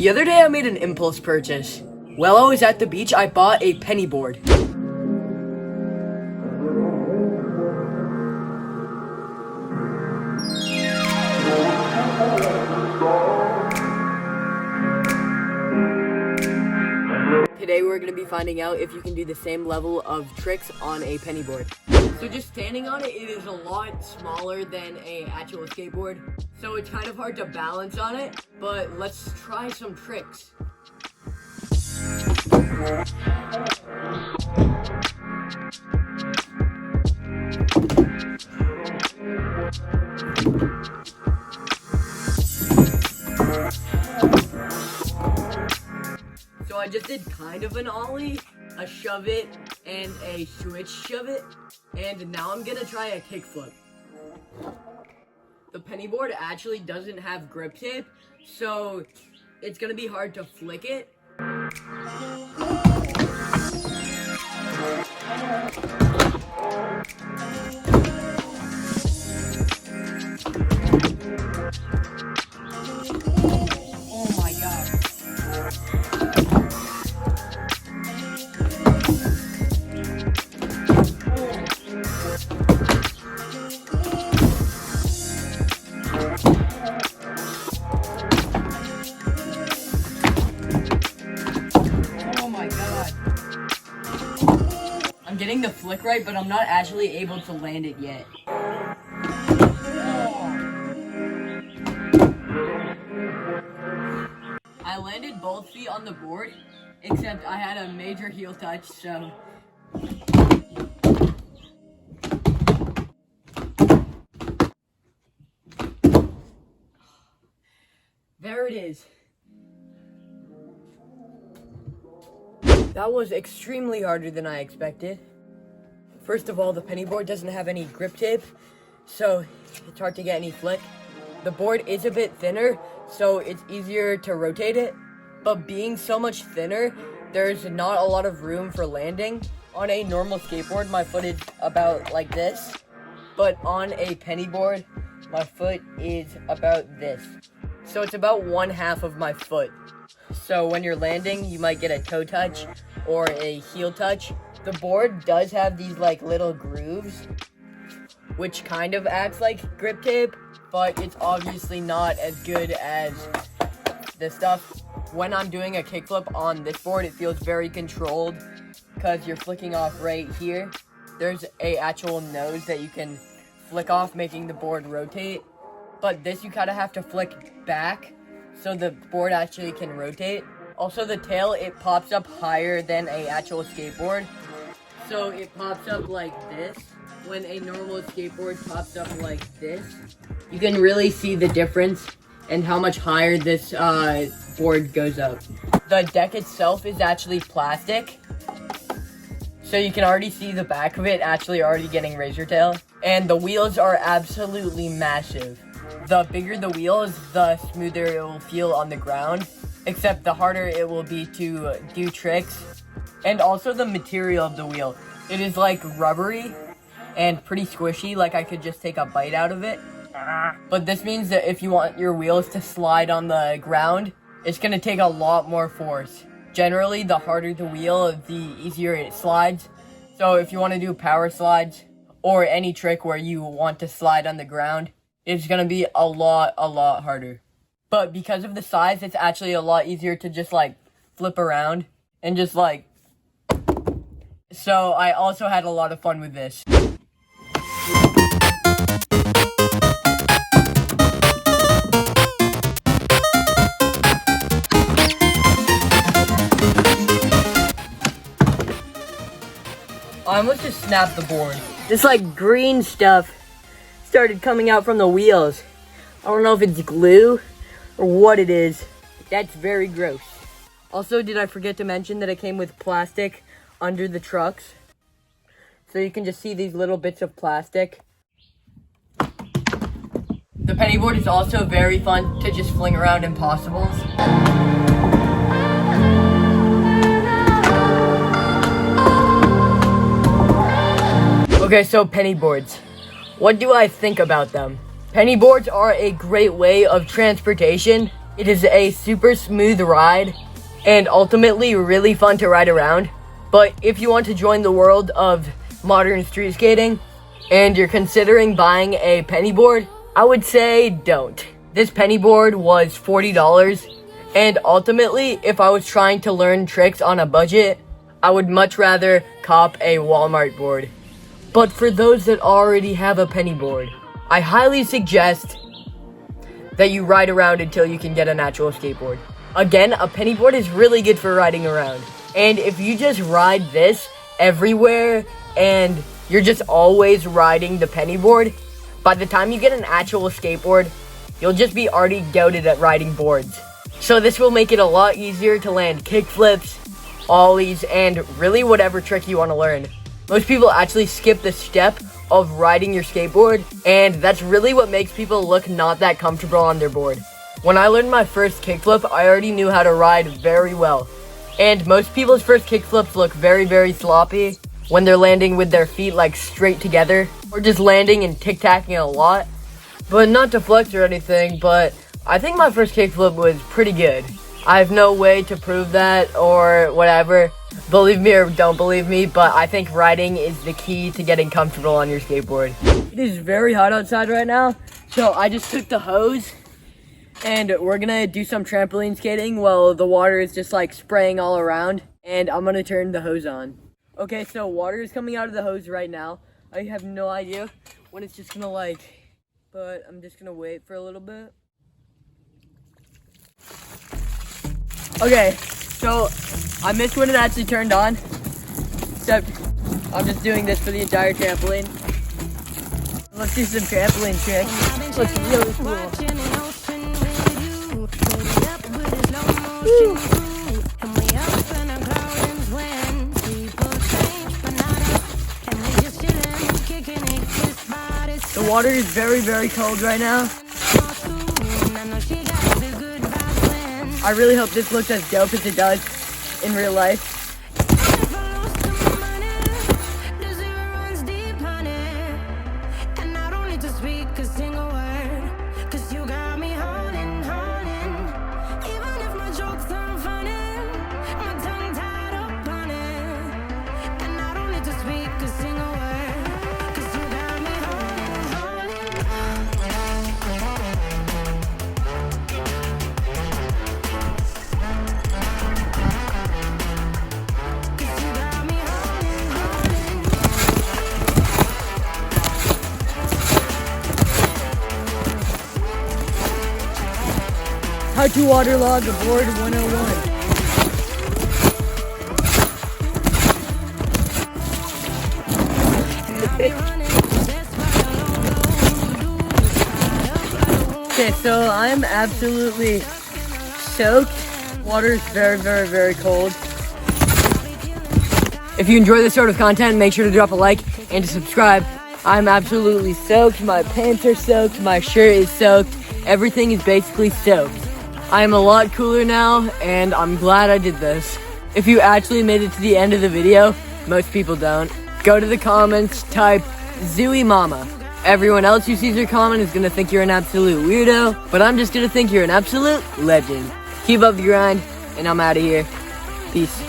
The other day I made an impulse purchase. While I was at the beach, I bought a pennyboard. Today we're going to be finding out if you can do the same level of tricks on a pennyboard. So just standing on it, it is a lot smaller than an actual skateboard. So it's kind of hard to balance on it, but let's try some tricks. So I just did kind of an ollie, a shove it, and a switch shove it, and now I'm gonna try a kickflip. The pennyboard actually doesn't have grip tape, so it's gonna be hard to flick it. Oh my god. I'm getting the flick right, but I'm not actually able to land it yet. I landed both feet on the board, except I had a major heel touch, so... There it is. That was extremely harder than I expected. First of all, the pennyboard doesn't have any grip tape, so it's hard to get any flick. The board is a bit thinner, so it's easier to rotate it, but being so much thinner, there's not a lot of room for landing. On a normal skateboard, my foot is about like this, but on a pennyboard, my foot is about this. So it's about 1/2 of my foot. So when you're landing, you might get a toe touch or a heel touch. The board does have these like little grooves, which kind of acts like grip tape, but it's obviously not as good as this stuff. When I'm doing a kickflip on this board, it feels very controlled because you're flicking off right here. There's a actual nose that you can flick off, making the board rotate. But this you kind of have to flick back so the board actually can rotate. Also the tail, it pops up higher than a actual skateboard. So it pops up like this. When a normal skateboard pops up like this, you can really see the difference and how much higher this board goes up. The deck itself is actually plastic. So you can already see the back of it actually already getting razor tail. And the wheels are absolutely massive. The bigger the wheels, the smoother it will feel on the ground, except the harder it will be to do tricks. And also the material of the wheel. It is like rubbery and pretty squishy, like I could just take a bite out of it. But this means that if you want your wheels to slide on the ground, it's gonna take a lot more force. Generally, the harder the wheel, the easier it slides. So if you want to do power slides or any trick where you want to slide on the ground, it's gonna be a lot harder. But because of the size, it's actually a lot easier to just like flip around and just like... So I also had a lot of fun with this. I almost just snapped the board. This like green stuff started coming out from the wheels. I don't know if it's glue or what it is. That's very gross. Also, did I forget to mention that it came with plastic under the trucks? So you can just see these little bits of plastic. The pennyboard is also very fun to just fling around impossibles. Okay, so pennyboards. What do I think about them? Pennyboards are a great way of transportation. It is a super smooth ride and ultimately really fun to ride around. But if you want to join the world of modern street skating and you're considering buying a pennyboard, I would say don't. This pennyboard was $40, and ultimately, if I was trying to learn tricks on a budget, I would much rather cop a Walmart board. But for those that already have a pennyboard, I highly suggest that you ride around until you can get an actual skateboard. Again, a pennyboard is really good for riding around. And if you just ride this everywhere and you're just always riding the pennyboard, by the time you get an actual skateboard, you'll just be already goated at riding boards. So this will make it a lot easier to land kickflips, ollies, and really whatever trick you want to learn. Most people actually skip the step of riding your skateboard, and that's really what makes people look not that comfortable on their board. When I learned my first kickflip, I already knew how to ride very well. And most people's first kickflips look very, very sloppy when they're landing with their feet like straight together, or just landing and tic-tacking a lot. But not to flex or anything, but I think my first kickflip was pretty good. I have no way to prove that or whatever. Believe me or don't believe me, but I think riding is the key to getting comfortable on your skateboard. It is very hot outside right now, so I just took the hose and we're gonna do some trampoline skating while the water is just like spraying all around, and I'm gonna turn the hose on. Okay, so water is coming out of the hose right now. I have no idea when it's just gonna but I'm just gonna wait for a little bit. Okay, so I missed when it actually turned on, except I'm just doing this for the entire trampoline. Let's do some trampoline tricks. Looks really cool. Woo. The water is very, very cold right now. I really hope this looks as dope as it does in real life. How to waterlog a board 101. Okay, so I'm absolutely soaked. Water is very, very, very cold. If you enjoy this sort of content, make sure to drop a like and to subscribe. I'm absolutely soaked. My pants are soaked. My shirt is soaked. Everything is basically soaked. I am a lot cooler now, and I'm glad I did this. If you actually made it to the end of the video, most people don't, go to the comments, type Zooey Mama. Everyone else who sees your comment is gonna think you're an absolute weirdo, but I'm just gonna think you're an absolute legend. Keep up the grind, and I'm out of here. Peace.